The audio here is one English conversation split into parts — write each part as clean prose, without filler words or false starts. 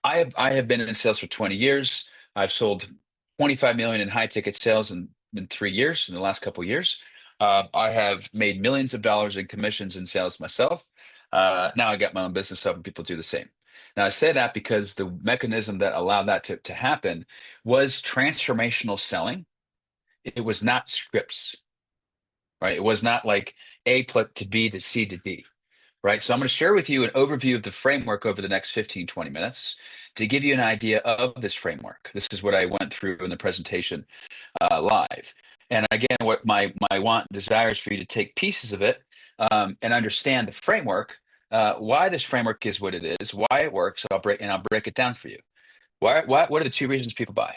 I have been in sales for 20 years. I've sold 25 million in high ticket sales in 3 years, in the last couple of years. I have made millions of dollars in commissions and sales myself. Now I got my own business, helping people do the same. Now I say that because the mechanism that allowed that to happen was transformational selling. It was not scripts, right? It was not like A plus to B to C to D. Right. So I'm going to share with you an overview of the framework over the next 15, 20 minutes to give you an idea of this framework. This is what I went through in the presentation live. And again, what my want desires for you to take pieces of it and understand the framework, why this framework is what it is, why it works. I'll break it down for you. What are the two reasons people buy?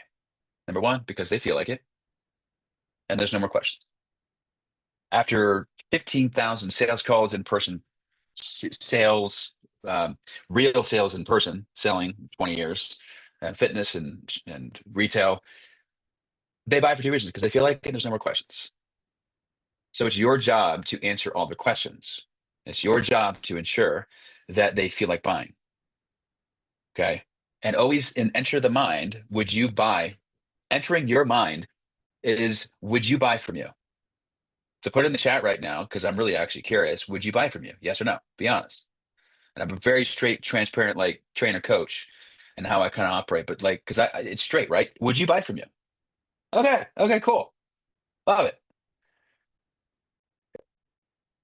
Number one, because they feel like it, and there's no more questions. After 15,000 sales calls in person, sales, real sales in person, selling 20 years, fitness and retail, they buy for two reasons: because they feel like it, there's no more questions. So it's your job to answer all the questions. It's your job to ensure that they feel like buying. Okay. And always enter the mind, would you buy? Entering your mind is, would you buy from you? So put it in the chat right now, because I'm really actually curious. Would you buy from you? Yes or no? Be honest. And I'm a very straight, transparent, like trainer coach and how I kind of operate, but like, because it's straight, right? Would you buy from you? Okay. Okay, cool. Love it.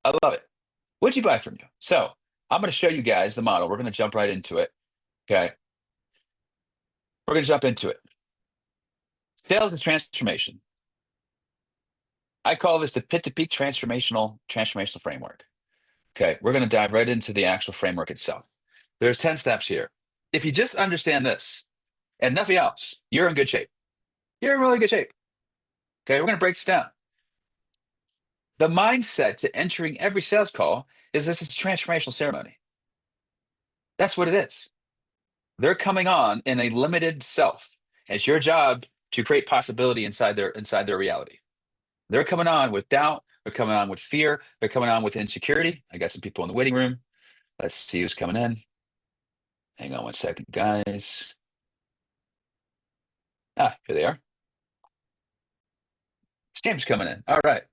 I love it. Would you buy from you? So I'm going to show you guys the model. We're going to jump right into it. Okay. We're going to jump into it. Sales and transformation. I call this the pit to peak transformational framework. Okay. We're going to dive right into the actual framework itself. There's 10 steps here. If you just understand this and nothing else, you're in good shape. You're in really good shape. Okay. We're going to break this down. The mindset to entering every sales call is this is a transformational ceremony. That's what it is. They're coming on in a limited self. It's your job to create possibility inside their reality. They're coming on with doubt. They're coming on with fear. They're coming on with insecurity. I got some people in the waiting room. Let's see who's coming in. Hang on one second, guys. Ah, here they are. Stamps coming in. All right.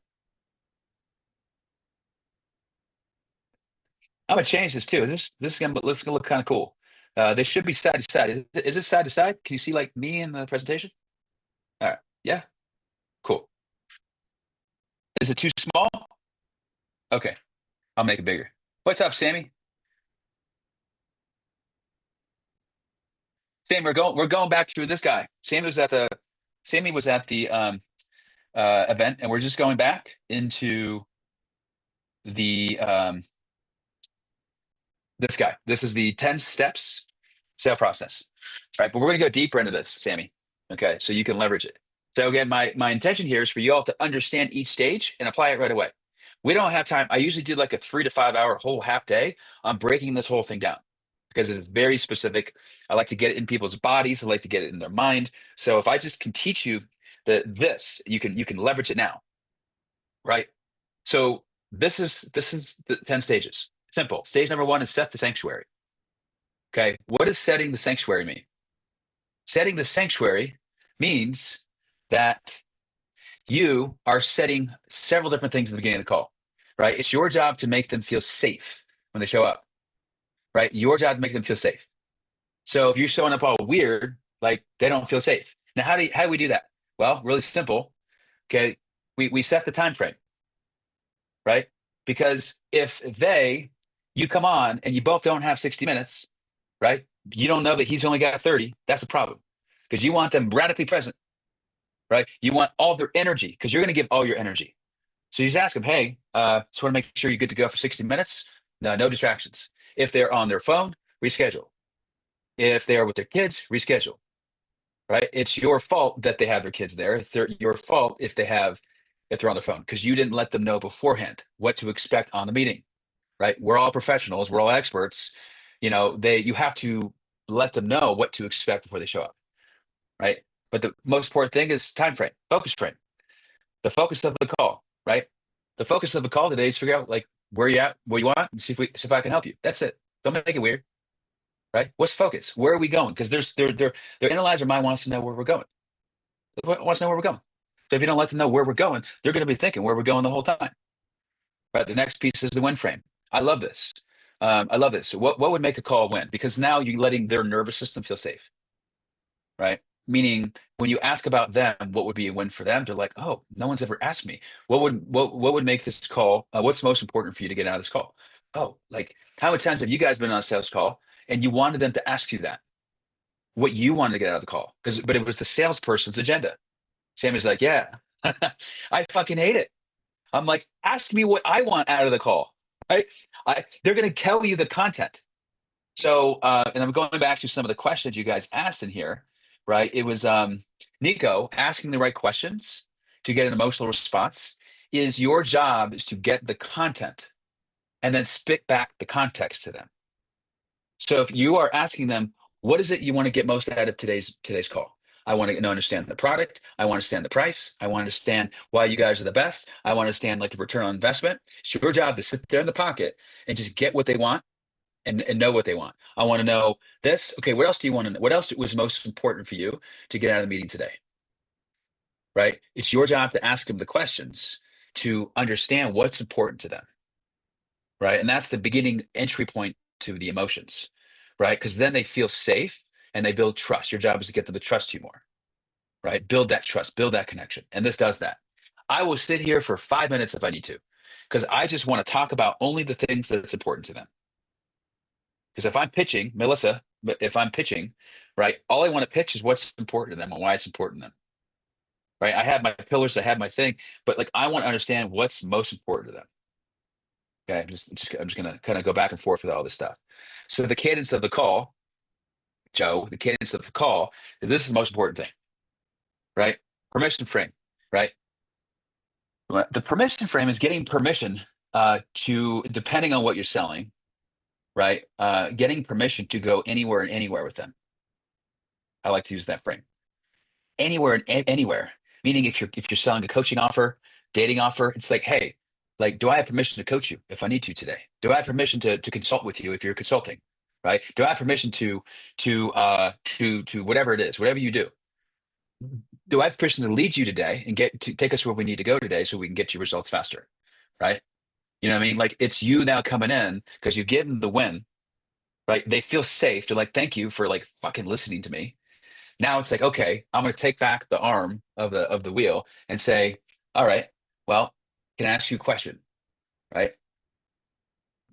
I'm gonna change this too. This is gonna look kind of cool. They should be side to side. Is it side to side? Can you see like me in the presentation? All right. Yeah. Cool. Is it too small? Okay. I'll make it bigger. What's up, Sammy? Sammy, we're going back through this guy. Sammy was at the event, and we're just going back into the this guy. This is the 10 steps sale process. All right, but we're going to go deeper into this, Sammy. Okay, so you can leverage it. So again, my intention here is for you all to understand each stage and apply it right away. We don't have time. I usually do like a 3 to 5 hour whole half day on breaking this whole thing down because it is very specific. I like to get it in people's bodies. I like to get it in their mind. So if I just can teach you this, you can leverage it now, right? So this is the 10 stages. Simple. Stage number 1 is set the sanctuary. Okay, what does setting the sanctuary mean? Setting the sanctuary means that you are setting several different things at the beginning of the call, right? It's your job to make them feel safe when they show up, right? Your job to make them feel safe. So if you're showing up all weird, like they don't feel safe. Now, how do we do that? Well, really simple. Okay, we set the time frame, right? Because if you come on and you both don't have 60 minutes, right? You don't know that he's only got 30. That's a problem because you want them radically present, right? You want all their energy because you're going to give all your energy. So you just ask them, hey, just want to make sure you're good to go for 60 minutes. No distractions. If they're on their phone, reschedule. If they're with their kids, reschedule, right? It's your fault that they have their kids there. It's your fault if they're on their phone because you didn't let them know beforehand what to expect on the meeting, right? We're all professionals. We're all experts. You have to let them know what to expect before they show up, right? But the most important thing is time frame, focus frame, the focus of the call, right? The focus of the call today is figure out like where you at, what you want, and see if I can help you. That's it. Don't make it weird. right? What's focus? Where are we going? Because their analyzer mind wants to know where we're going. Wants to know where we're going. So if you don't let them know where we're going, they're going to be thinking where we're going the whole time. Right. The next piece is the win frame. I love this. I love this. So what would make a call a win? Because now you're letting their nervous system feel safe, right? Meaning when you ask about them, what would be a win for them? They're like, oh, no one's ever asked me. What would make this call? What's most important for you to get out of this call? Oh, like how many times have you guys been on a sales call and you wanted them to ask you that? What you wanted to get out of the call? But it was the salesperson's agenda. Sammy's like, yeah, I fucking hate it. I'm like, ask me what I want out of the call, right? They're going to tell you the content. So, and I'm going back to some of the questions you guys asked in here, right? It was Nico asking the right questions to get an emotional response. Is your job is to get the content and then spit back the context to them. So if you are asking them, what is it you want to get most out of today's call? I want to understand the product. I want to understand the price. I want to understand why you guys are the best. I want to understand like the return on investment. It's your job to sit there in the pocket and just get what they want and know what they want. I want to know this. Okay, what else do you want to know? What else was most important for you to get out of the meeting today? Right? It's your job to ask them the questions to understand what's important to them. Right? And that's the beginning entry point to the emotions, right? Because then they feel safe and they build trust. Your job is to get them to trust you more, right? Build that trust, build that connection. And this does that. I will sit here for 5 minutes if I need to, because I just want to talk about only the things that's important to them. Because if I'm pitching, Melissa, but if I'm pitching, right, all I want to pitch is what's important to them and why it's important to them, right? I have my pillars, I have my thing, but like I want to understand what's most important to them. Okay, I'm just gonna kind of go back and forth with all this stuff. So the cadence of the call, Joe, the cadence of the call is this is the most important thing, right? Permission frame, right? The permission frame is getting permission to, depending on what you're selling, right? Getting permission to go anywhere and anywhere with them. I like to use that frame. Anywhere and anywhere. Meaning if you're selling a coaching offer, dating offer, it's like, hey, like, do I have permission to coach you if I need to today? Do I have permission to consult with you if you're consulting? Right? Do I have permission to whatever it is, whatever you do? Do I have permission to lead you today and get to take us where we need to go today so we can get you results faster? Right? You know what I mean? Like it's you now coming in because you give them the win, right? They feel safe. They're like, thank you for like fucking listening to me. Now it's like, okay, I'm going to take back the arm of the wheel and say, all right, well, can I ask you a question, right?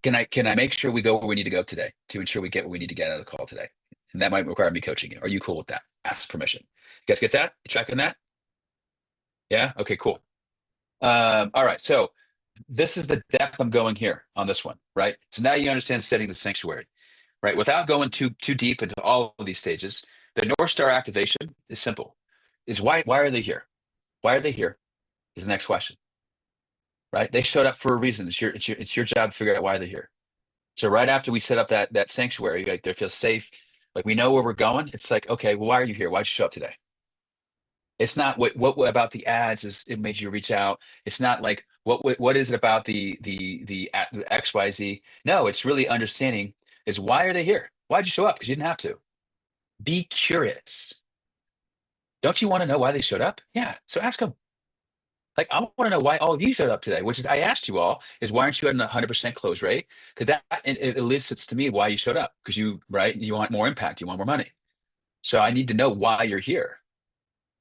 Can I make sure we go where we need to go today to ensure we get what we need to get out of the call today? And that might require me coaching you. Are you cool with that? Ask permission. You guys get that? You tracking that? Yeah. Okay. Cool. All right. So this is the depth I'm going here on this one, right? So now you understand setting the sanctuary, right? Without going too deep into all of these stages, the North Star activation is simple. Is why are they here? Why are they here? Is the next question, right? They showed up for a reason. It's your job to figure out why they're here. So right after we set up that sanctuary, like they feel safe, like we know where we're going. It's like, okay, well, why are you here? Why'd you show up today? It's not what about the ads is it made you reach out. It's not like what is it about the XYZ? No, it's really understanding is why are they here? Why'd you show up? Because you didn't have to. Be curious. Don't you want to know why they showed up? Yeah. So ask them. Like, I want to know why all of you showed up today, which is I asked you all is why aren't you at a 100% close rate? Because that it elicits to me why you showed up because you want more impact, you want more money. So I need to know why you're here.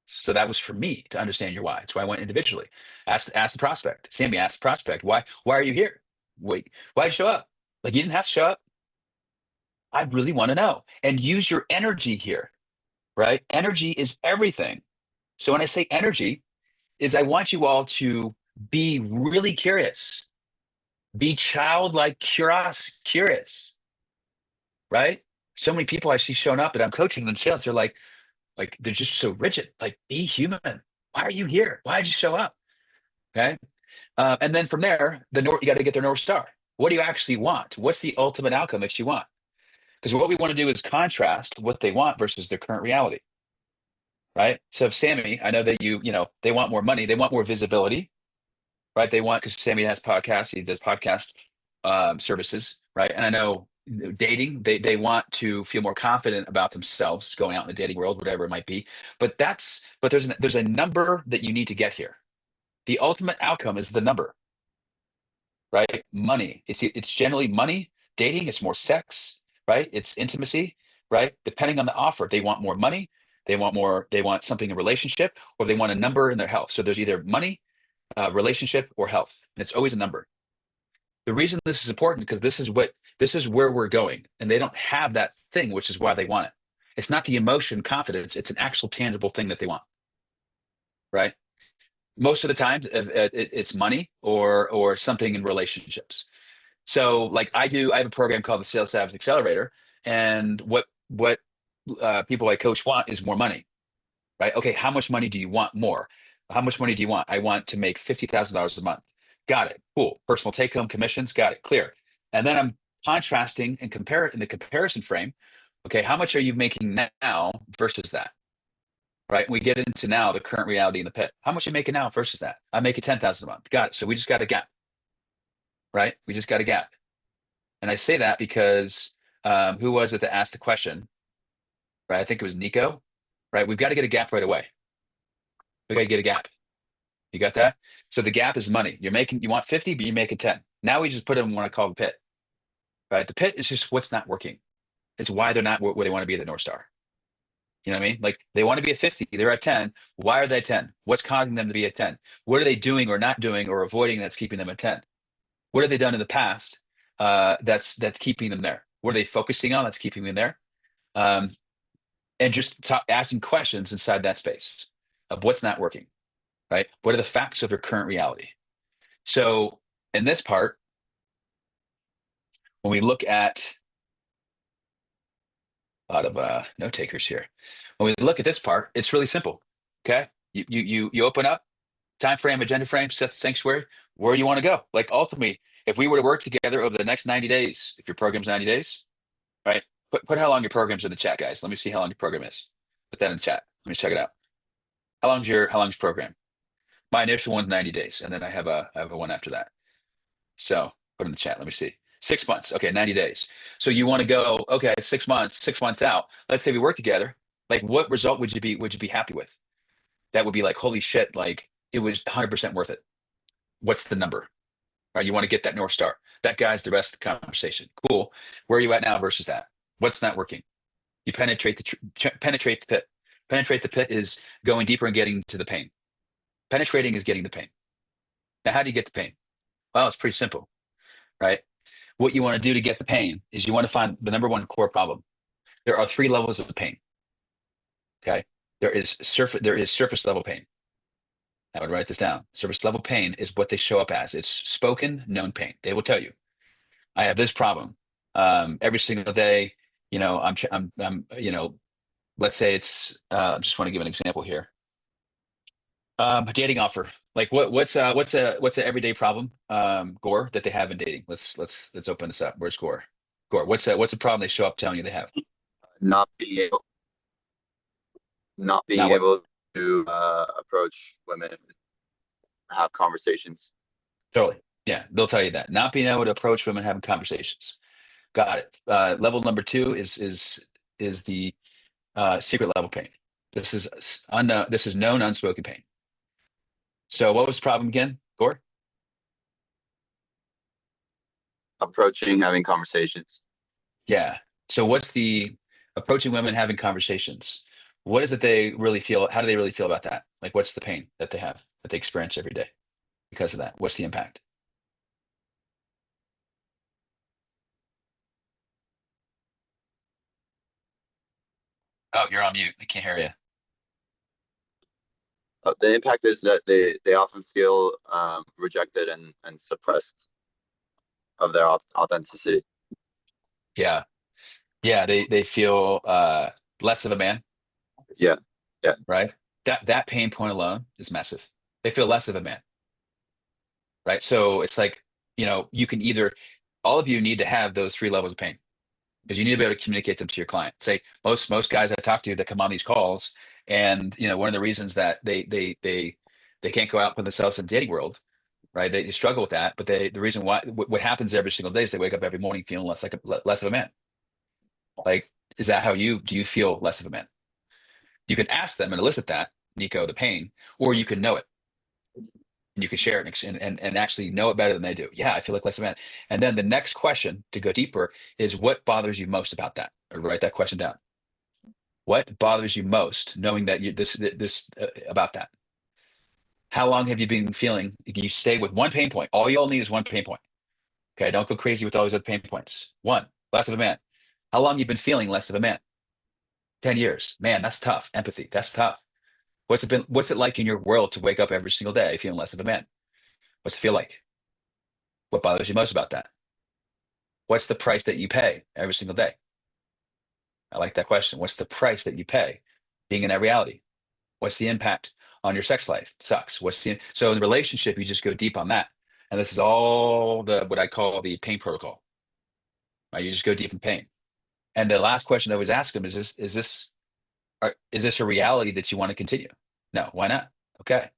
So that was for me to understand your why. That's why I went individually. Ask the prospect. Sammy, ask the prospect, why are you here? Wait, why'd you show up? Like you didn't have to show up. I really want to know. And use your energy here, right? Energy is everything. So when I say energy, is I want you all to be really curious, be childlike curious, right? So many people I see showing up that I'm coaching in sales, they're like they're just so rigid. Like, be human. Why are you here? Why did you show up? Okay. And then from there, you got to get their North Star. What do you actually want? What's the ultimate outcome that you want? Because what we want to do is contrast what they want versus their current reality. Right. So if Sammy, I know that they want more money, they want more visibility, right? They want, because Sammy has podcasts, he does podcast services, right? And I know dating, they want to feel more confident about themselves going out in the dating world, whatever it might be. But there's a number that you need to get here. The ultimate outcome is the number, right? Money. It's generally money. Dating, it's more sex, right? It's intimacy, right? Depending on the offer, they want more money, they want something in relationship, or they want a number in their health. So there's either money, relationship, or health. And it's always a number. The reason this is important because this is where we're going, and they don't have that thing, which is why they want it. It's not the emotion, confidence. It's an actual tangible thing that they want, right? Most of the time, it's money or something in relationships. So, like I have a program called the Sales Savage Accelerator, and what people I coach want is more money, right? Okay, how much money do you want more? How much money do you want? I want to make $50,000 a month. Got it. Cool. Personal take-home commissions. Got it. Clear. And then I'm contrasting and compare it in the comparison frame. Okay, how much are you making now versus that? Right? We get into now the current reality in the pit. How much are you making now versus that? I'm making 10,000 a month. Got it. So we just got a gap, right? We just got a gap. And I say that because who was it that asked the question? Right? I think it was Nico. Right? We've got to get a gap right away. We got to get a gap. You got that? So the gap is money. You want 50, but you're making 10. Now we just put them in what I call the pit. Right? The pit is just what's not working. It's why they're not where they want to be at the North Star. You know what I mean? Like they want to be at 50, they're at 10. Why are they 10? What's causing them to be at 10? What are they doing or not doing or avoiding that's keeping them at 10? What have they done in the past that's keeping them there? What are they focusing on that's keeping them there? And just asking questions inside that space of what's not working, right? What are the facts of their current reality? So in this part, when we look at a lot of note takers here, when we look at this part, it's really simple. Okay, you open up time frame, agenda frame, set the sanctuary, where you want to go. Like ultimately, if we were to work together over the next 90 days, if your program's 90 days, right? Put how long your program's in the chat, guys. Let me see how long your program is. Put that in the chat. Let me check it out. How long's your program? My initial one's 90 days, and then I have a one after that. So put in the chat. Let me see. 6 months. Okay, 90 days. So you want to go, okay, 6 months, 6 months out. Let's say we work together. Like what result would you be happy with? That would be like, holy shit, like it was 100% worth it. What's the number? Right? You want to get that North Star. That guy's the rest of the conversation. Cool. Where are you at now versus that? What's not working? You penetrate the pit. Penetrate the pit is going deeper and getting to the pain. Penetrating is getting the pain. Now, how do you get the pain? Well, it's pretty simple, right? What you want to do to get the pain is you want to find the number one core problem. There are 3 levels of pain. Okay. There is surface level pain. I would write this down. Surface level pain is what they show up as. It's spoken, known pain. They will tell you, I have this problem every single day. You know, let's say it's, I just want to give an example here. A dating offer. Like what's a everyday problem, Gore, that they have in dating? Let's open this up. Where's Gore? Gore, what's a problem they show up telling you they have? Not being able to approach women, have conversations. Totally. Yeah, they'll tell you that. Not being able to approach women, having conversations. Got it. Level number 2 is the secret level pain. This is unknown. This is known unspoken pain. So what was the problem again, Gore? Approaching, having conversations. Yeah. So what's the approaching women, having conversations? What is it they really feel? How do they really feel about that? Like, what's the pain that they have, that they experience every day because of that? What's the impact? Oh, you're on mute. I can't hear you. The impact is that they often feel rejected and suppressed of their authenticity. Yeah. Yeah. They feel less of a man. Yeah. Yeah. Right. That pain point alone is massive. They feel less of a man. Right. So it's like, you can either, all of you need to have those 3 levels of pain, because you need to be able to communicate them to your client. Say most guys I talk to that come on these calls, and one of the reasons that they can't go out for themselves in the dating world, right? They struggle with that, but the reason why, what happens every single day is they wake up every morning feeling less of a man. Like, is that how do you feel less of a man? You can ask them and elicit that, Nico, the pain, or you can know it and you can share it and actually know it better than they do. Yeah, I feel like less of a man. And then the next question to go deeper is what bothers you most about that? Or write that question down. What bothers you most knowing that this about that? How long have you been feeling? You stay with one pain point. All you all need is one pain point. Okay, don't go crazy with all these other pain points. One, less of a man. How long you been feeling less of a man? 10 years. Man, that's tough. Empathy. That's tough. What's it like in your world to wake up every single day feeling less of a man? What's it feel like? What bothers you most about that? What's the price that you pay every single day? I like that question. What's the price that you pay being in that reality? What's the impact on your sex life? It sucks. So in the relationship, you just go deep on that. And this is all what I call the pain protocol. Right? You just go deep in pain. And the last question I always ask them is this a reality that you want to continue? No, why not? Okay.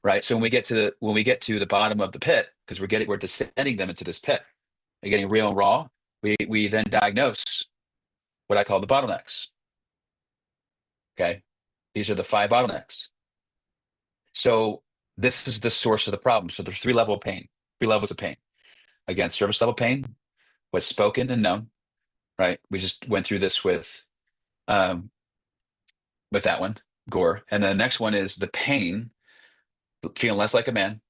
Right. So when we get to the bottom of the pit, because we're descending them into this pit, they're getting real and raw, we then diagnose what I call the bottlenecks. Okay. These are the 5 bottlenecks. So this is the source of the problem. So there's 3 levels of pain. Again, surface level pain, what's spoken and known, right? We just went through this um with that one, gore. And then the next one is the pain, feeling less like a man.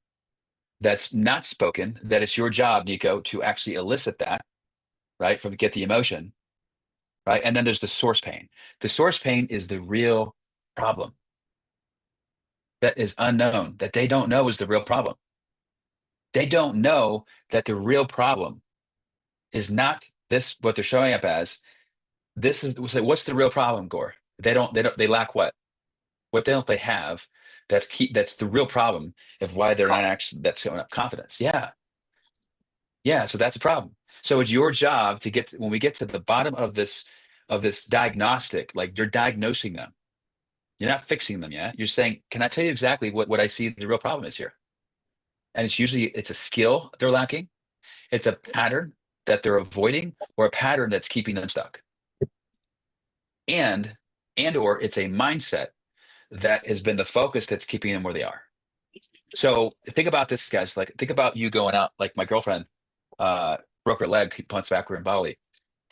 That's not spoken, that it's your job, Nico, to actually elicit that, right? Get the emotion, right? And then there's the source pain. The source pain is the real problem that is unknown, that they don't know is the real problem. They don't know that the real problem is not this, what they're showing up as. This is, so what's the real problem, Gore? They lack what? What don't they have? That's the real problem of why they're not actually, that's showing up confidence. Yeah. Yeah. So that's a problem. So it's your job when we get to the bottom of this diagnostic, like you're diagnosing them. You're not fixing them yet. You're saying, can I tell you exactly what I see the real problem is here? And it's a skill they're lacking. It's a pattern that they're avoiding or a pattern that's keeping them stuck. And or it's a mindset that has been the focus that's keeping them where they are. So think about this, guys. Like, think about you going out, like my girlfriend broke her leg months back. We're in Bali,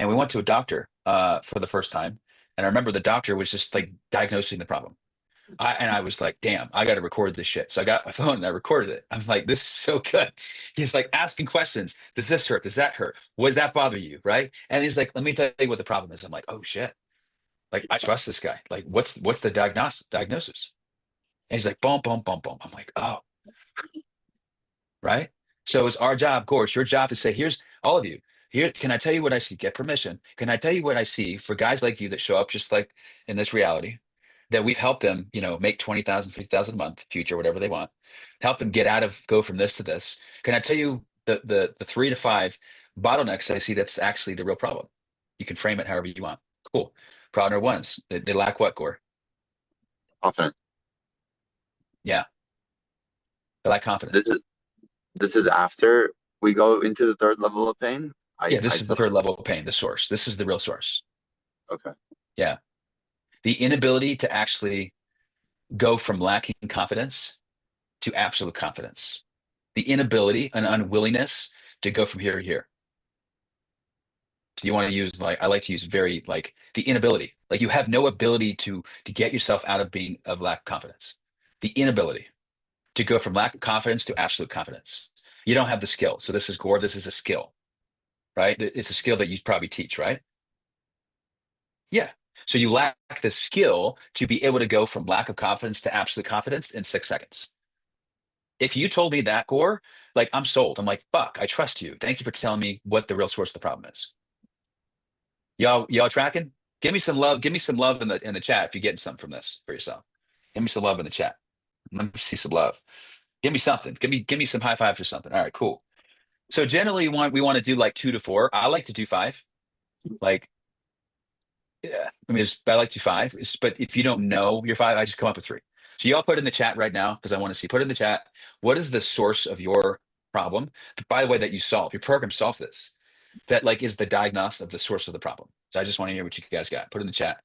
and we went to a doctor for the first time. And I remember the doctor was just like diagnosing the problem. I was like, damn, I got to record this shit. So I got my phone and I recorded it. I was like, this is so good. He's like asking questions. Does this hurt? Does that hurt? What does that bother you? Right? And he's like, let me tell you what the problem is. I'm like, oh shit. Like, I trust this guy. Like, what's the diagnosis? And he's like, boom, boom, boom, boom. I'm like, oh, right. So it's our job, Gorge, your job to say, here's all of you. Here, can I tell you what I see? Get permission. Can I tell you what I see for guys like you that show up just like in this reality, that we've helped them, make 20,000, 50,000 a month, future, whatever they want, help them go from this to this. Can I tell you the 3 to 5 bottlenecks I see that's actually the real problem? You can frame it however you want. Cool. Problem number 1, they lack what, Gore? Confident. Yeah, they lack confidence. This is after we go into the 3rd level of pain. Yeah, this is the 3rd level of pain, the source. This is the real source. Okay. Yeah. The inability to actually go from lacking confidence to absolute confidence. The inability and unwillingness to go from here to here. So you want to use, like, I like to use very, like, the inability. Like, you have no ability to get yourself out of lack of confidence. The inability to go from lack of confidence to absolute confidence. You don't have the skill. So this is Gore. This is a skill, right? It's a skill that you probably teach, right? Yeah. So you lack the skill to be able to go from lack of confidence to absolute confidence in 6 seconds. If you told me that, Gore, like, I'm sold. I'm like, fuck, I trust you. Thank you for telling me what the real source of the problem is. Y'all tracking? Give me some love. Give me some love in the chat if you're getting something from this for yourself. Give me some love in the chat. Let me see some love. Give me something. Give me some high fives or something. All right, cool. So generally we want to do like 2 to 4. I like to do 5. Like, yeah, I mean, I like to do 5. But if you don't know your 5, I just come up with 3. So y'all put in the chat right now, because I want to see, put in the chat, what is the source of your problem? By the way, that you solve, your program solves this, that like is the diagnosis of the source of the problem. So I just want to hear what you guys got. Put in the chat.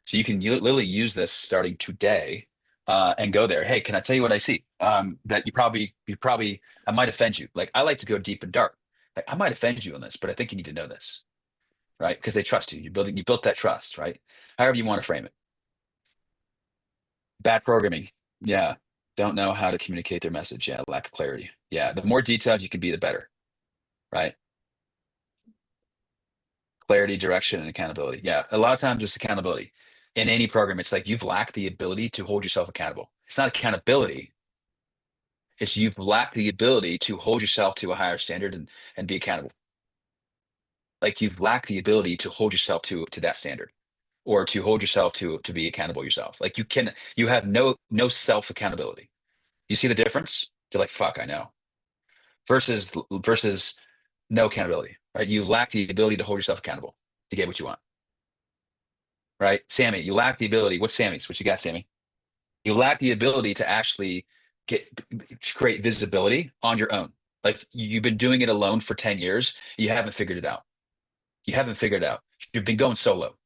So you can literally use this starting today and go there. Hey, can I tell you what I see? That I might offend you. Like I like to go deep and dark. Like I might offend you on this, but I think you need to know this, right? Because they trust you. You built that trust, right? However you want to frame it. Bad programming. Yeah. Don't know how to communicate their message. Yeah. Lack of clarity. Yeah. The more detailed you can be, the better, right? Clarity, direction, and accountability. Yeah. A lot of times it's accountability. In any program, it's like you've lacked the ability to hold yourself accountable. It's not accountability. It's you've lacked the ability to hold yourself to a higher standard and be accountable. Like you've lacked the ability to hold yourself to that standard or to hold yourself to be accountable yourself. Like you have no self accountability. You see the difference? You're like, fuck, I know. Versus no accountability, right? You lack the ability to hold yourself accountable to get what you want, right? Sammy, you lack the ability. What's Sammy's? What you got, Sammy? You lack the ability to actually create visibility on your own. Like you've been doing it alone for 10 years. You haven't figured it out. You haven't figured it out. You've been going solo.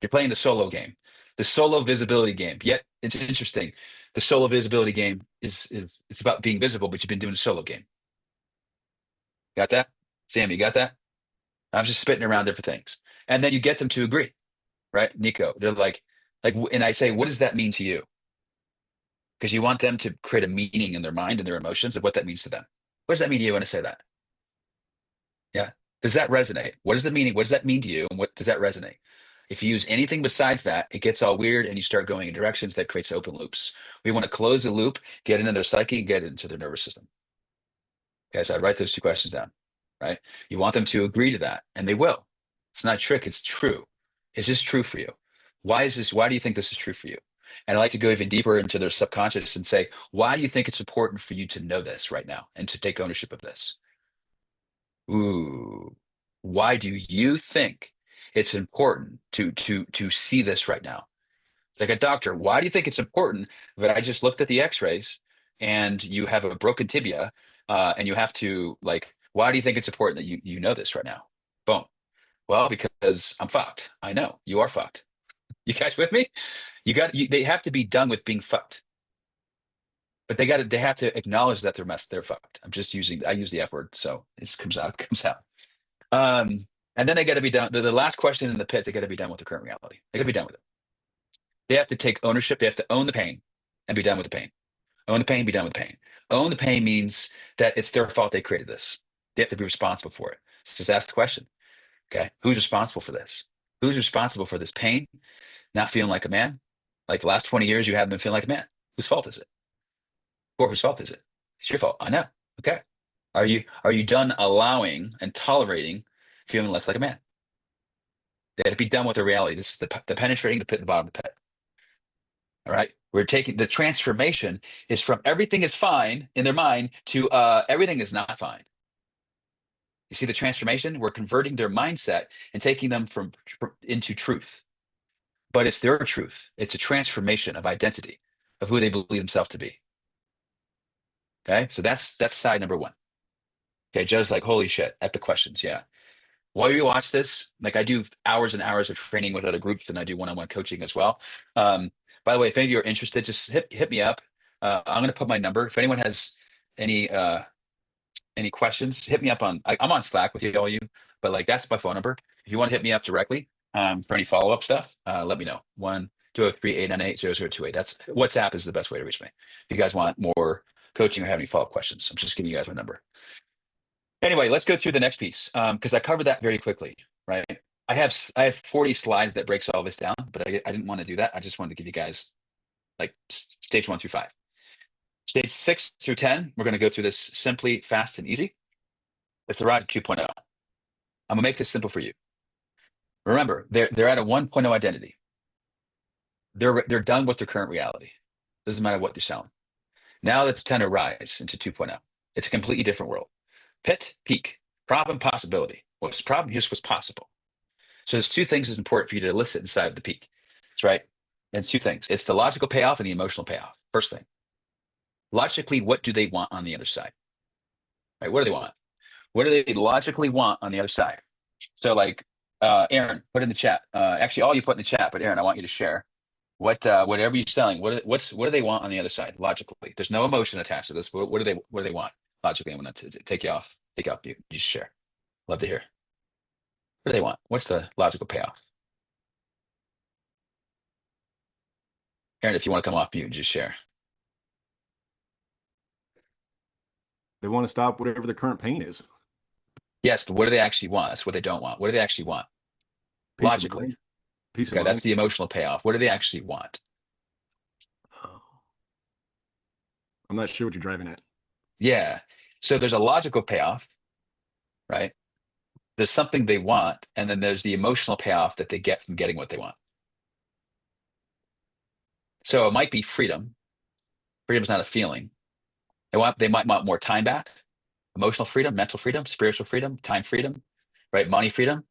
You're playing the solo game, the solo visibility game. Yet it's interesting. The solo visibility game is it's about being visible, but you've been doing the solo game. Got that? Sam, you got that? I'm just spitting around different things. And then you get them to agree, right? Nico, they're and I say, what does that mean to you? Because you want them to create a meaning in their mind and their emotions of what that means to them. What does that mean to you when I say that? Yeah. Does that resonate? What is the meaning? What does that mean to you? And what does that resonate? If you use anything besides that, it gets all weird and you start going in directions that creates open loops. We want to close the loop, get into their psyche, get into their nervous system. Okay, so I write those two questions down, right? You want them to agree to that, and they will. It's not a trick, it's true. Is this true for you? Why do you think this is true for you? And I like to go even deeper into their subconscious and say, why do you think it's important for you to know this right now and to take ownership of this? Ooh, why do you think it's important to see this right now? It's like a doctor. Why do you think it's important that I just looked at the X-rays and you have a broken tibia, and you have to like? Why do you think it's important that you know this right now? Boom. Well, because I'm fucked. I know you are fucked. You guys with me? They have to be done with being fucked, but they have to acknowledge that they're fucked. I use the F word, so it comes out. Um, and then they got to be done. The last question in the pit, they got to be done with the current reality. They got to be done with it. They have to take ownership. They have to own the pain and be done with the pain. Own the pain, be done with the pain. Own the pain means that it's their fault they created this. They have to be responsible for it. So just ask the question, okay? Who's responsible for this? Who's responsible for this pain? Not feeling like a man? Like the last 20 years, you haven't been feeling like a man. Whose fault is it? Or whose fault is it? It's your fault. I know. Okay. Are you done allowing and tolerating feeling less like a man? They have to be done with the reality. This is the penetrating the pit, the bottom of the pit. All right. We're taking the transformation is from everything is fine in their mind to everything is not fine. You see the transformation? We're converting their mindset and taking them into truth. But it's their truth. It's a transformation of identity of who they believe themselves to be. Okay. So that's side number one. Okay. Joe's like, holy shit, epic questions. Yeah. While you watch this, like I do hours and hours of training with other groups and I do one-on-one coaching as well. By the way, if any of you are interested, just hit me up. I'm going to put my number. If anyone has any questions, hit me up I'm on Slack with all you, but like that's my phone number. If you want to hit me up directly for any follow-up stuff, let me know. 1-203-898-0028. That's WhatsApp is the best way to reach me. If you guys want more coaching or have any follow-up questions, I'm just giving you guys my number. Anyway, let's go through the next piece because I covered that very quickly, right? I have 40 slides that breaks all this down, but I didn't want to do that. I just wanted to give you guys like stage 1 through 5. Stage 6 through 10, we're going to go through this simply, fast, and easy. It's the rise of 2.0. I'm going to make this simple for you. Remember, they're at a 1.0 identity. They're done with their current reality. Doesn't matter what they're selling. Now it's time to rise into 2.0. It's a completely different world. Pit, peak, problem, possibility. What's the problem? Here's what's possible. So there's two things that's important for you to elicit inside of the peak. That's right. It's two things. It's the logical payoff and the emotional payoff. First thing, logically, what do they want on the other side? Right? What do they want? What do they logically want on the other side? So like, Aaron, put in the chat. Actually, all you put in the chat, but Aaron, I want you to share whatever you're selling. What do they want on the other side logically? There's no emotion attached to this. What do they want logically? I'm going to take you off. Take off. You just share. Love to hear. What do they want? What's the logical payoff? Aaron, if you want to come off mute, just share. They want to stop whatever the current pain is. Yes, but what do they actually want? That's what they don't want. What do they actually want? Peace of Logically. mind. Peace of Okay, mind. that's the emotional payoff. What do they actually want? Oh. I'm not sure what you're driving at. Yeah. So there's a logical payoff, right? There's something they want, and then there's the emotional payoff that they get from getting what they want. So it might be freedom. Freedom is not a feeling. They might want more time back, emotional freedom, mental freedom, spiritual freedom, time freedom, right? Money freedom,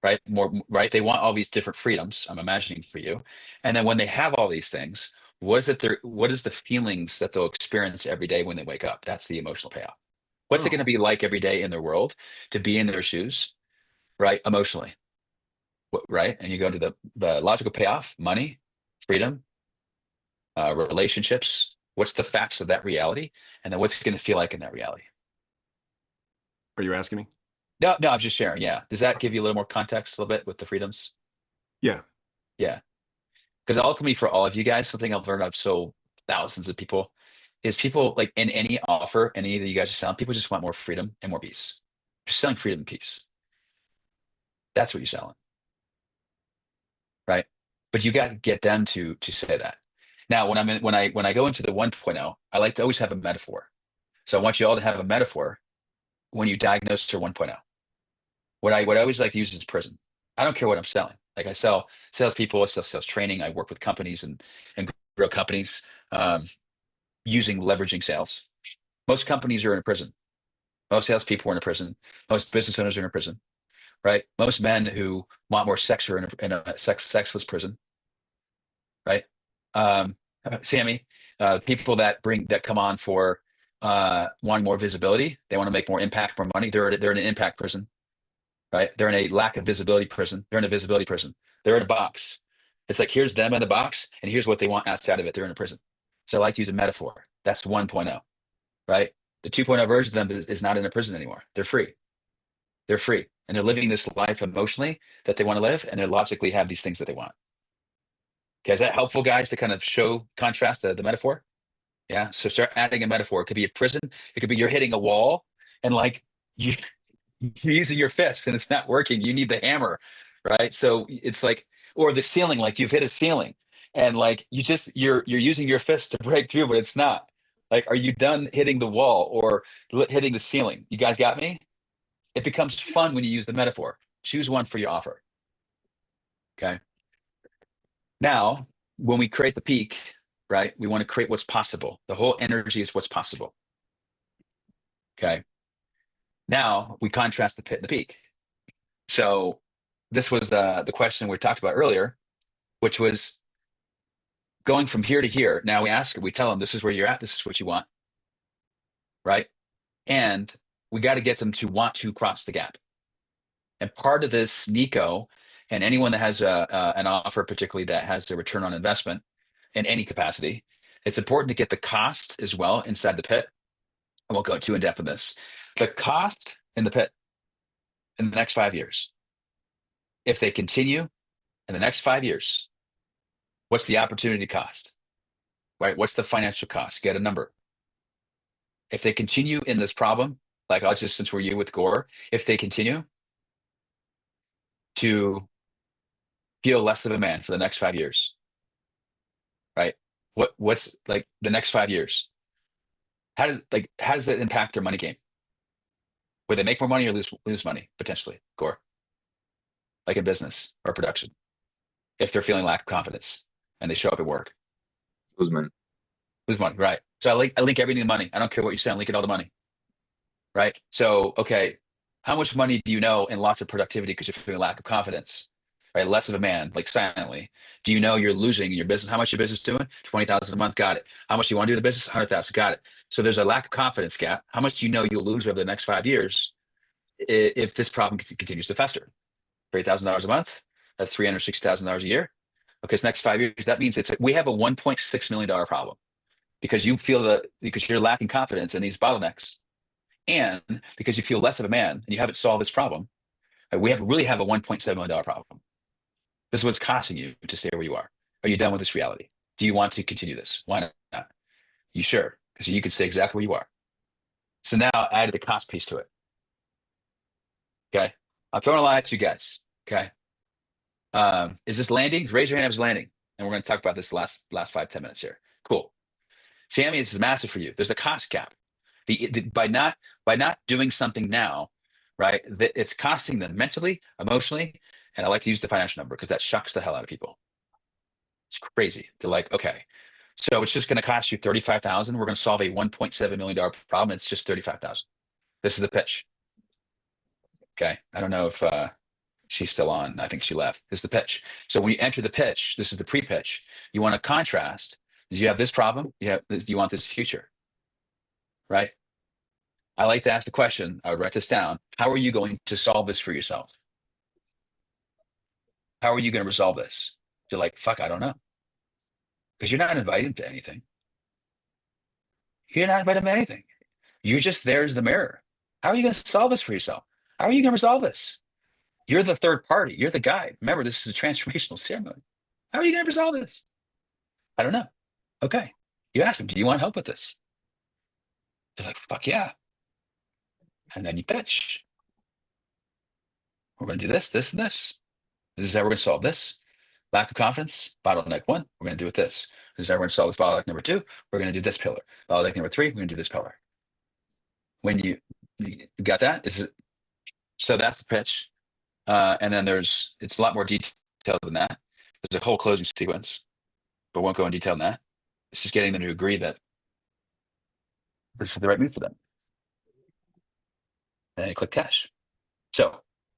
right? More, right? They want all these different freedoms, I'm imagining for you. And then when they have all these things, what is the feelings that they'll experience every day when they wake up? That's the emotional payoff. What's it going to be like every day in their world to be in their shoes, right? Emotionally, right? And you go to the logical payoff, money, freedom, relationships. What's the facts of that reality? And then what's it going to feel like in that reality? Are you asking me? No, I'm just sharing. Yeah. Does that give you a little more context a little bit with the freedoms? Yeah. Yeah. Because ultimately for all of you guys, something I've learned, I've sold thousands of people, is people like in any offer, any that you guys are selling, people just want more freedom and more peace. You're selling freedom and peace. That's what you're selling. Right. But you got to get them to say that. Now, when I go into the 1.0, I like to always have a metaphor. So I want you all to have a metaphor when you diagnose your 1.0. What I always like to use is prison. I don't care what I'm selling. Like I sell salespeople, I sell sales training. I work with companies and grow companies leveraging sales. Most companies are in a prison. Most salespeople are in a prison. Most business owners are in a prison, right? Most men who want more sex are in a sexless prison, right? Sammy, people that come on for wanting more visibility, they want to make more impact, more money. They're in an impact prison, right? They're in a lack of visibility prison. They're in a visibility prison. They're in a box. It's like, here's them in the box, and here's what they want outside of it. They're in a prison. So I like to use a metaphor. That's 1.0, right? The 2.0 version of them is not in a prison anymore. They're free. They're free. And they're living this life emotionally that they want to live, and they logically have these things that they want. Okay, is that helpful, guys, to kind of contrast the metaphor? Yeah, so start adding a metaphor. It could be a prison. It could be you're hitting a wall, and like you're using your fist and it's not working. You need the hammer, right? So it's like, or the ceiling, like you've hit a ceiling, and like you're using your fist to break through, but it's not. Like, are you done hitting the wall or hitting the ceiling? You guys got me? It becomes fun when you use the metaphor. Choose one for your offer. Okay. Now, when we create the peak, right, we want to create what's possible. The whole energy is what's possible. Okay. Now we contrast the pit and the peak. So this was the question we talked about earlier, which was going from here to here. Now we tell them this is where you're at, this is what you want, right? And we got to get them to want to cross the gap. And part of this, Nico, and anyone that has an offer, particularly that has a return on investment in any capacity, it's important to get the cost as well inside the pit. And we'll go too in depth with this. The cost in the pit in the next 5 years, if they continue in the next 5 years, what's the opportunity cost, right? What's the financial cost? Get a number. If they continue in this problem, like I'll just, since we're you with Gore, if they continue to feel less of a man for the next 5 years, right? What's like the next 5 years? How does that impact their money game? Would they make more money or lose money potentially, Gore? Like in business or production, if they're feeling lack of confidence and they show up at work, Lose money. lose money, right? So I link everything to money. I don't care what you say, I link it all to money, right? So okay, how much money do you know in loss of productivity because you're feeling lack of confidence? right? Less of a man, like silently. Do you know you're losing in your business? How much your business doing? 20,000 a month. Got it. How much do you want to do in the business? 100,000. Got it. So there's a lack of confidence gap. How much do you know you'll lose over the next 5 years if this problem continues to fester? $3,000 a month. That's $360,000 a year. Okay, so next 5 years, that means we have a $1.6 million problem because because you're lacking confidence in these bottlenecks, and because you feel less of a man and you haven't solved this problem. We really have a $1.7 million problem. This is what's costing you to stay where you are. Are you done with this reality? Do you want to continue this? Why not? You sure? Because you can stay exactly where you are. So now add the cost piece to it. Okay. I'm throwing a lot at you guys. Okay. Is this landing? Raise your hand if it's landing. And we're going to talk about this last 5-10 minutes here. Cool. Sammy, this is massive for you. There's a cost gap. By not doing something now, right? It's costing them mentally, emotionally, and I like to use the financial number because that shocks the hell out of people. It's crazy. They're like, okay, so it's just going to cost you $35,000. We're going to solve a $1.7 million problem. It's just $35,000. This is the pitch. Okay, I don't know if she's still on. I think she left. This is the pitch. So when you enter the pitch, this is the pre-pitch. You want to contrast. You have this problem. You want this future, right? I like to ask the question. I would write this down. How are you going to solve this for yourself? How are you going to resolve this? You're like, fuck, I don't know. Because you're not invited to anything. You're not invited to anything. You're just there as the mirror. How are you going to solve this for yourself? How are you going to resolve this? You're the third party. You're the guide. Remember, this is a transformational ceremony. How are you going to resolve this? I don't know. Okay. You ask them, do you want help with this? They're like, fuck yeah. And then you pitch. We're going to do this, this, and this. This is how we're going to solve this. Lack of confidence, bottleneck 1, we're going to do it this. This is how we're going to solve this bottleneck number 2. We're going to do this pillar. Bottleneck number 3, we're going to do this pillar. When you got that, so that's the pitch. And then it's a lot more detailed than that. There's a whole closing sequence, but won't go in detail on that. It's just getting them to agree that this is the right move for them. And you click cash. So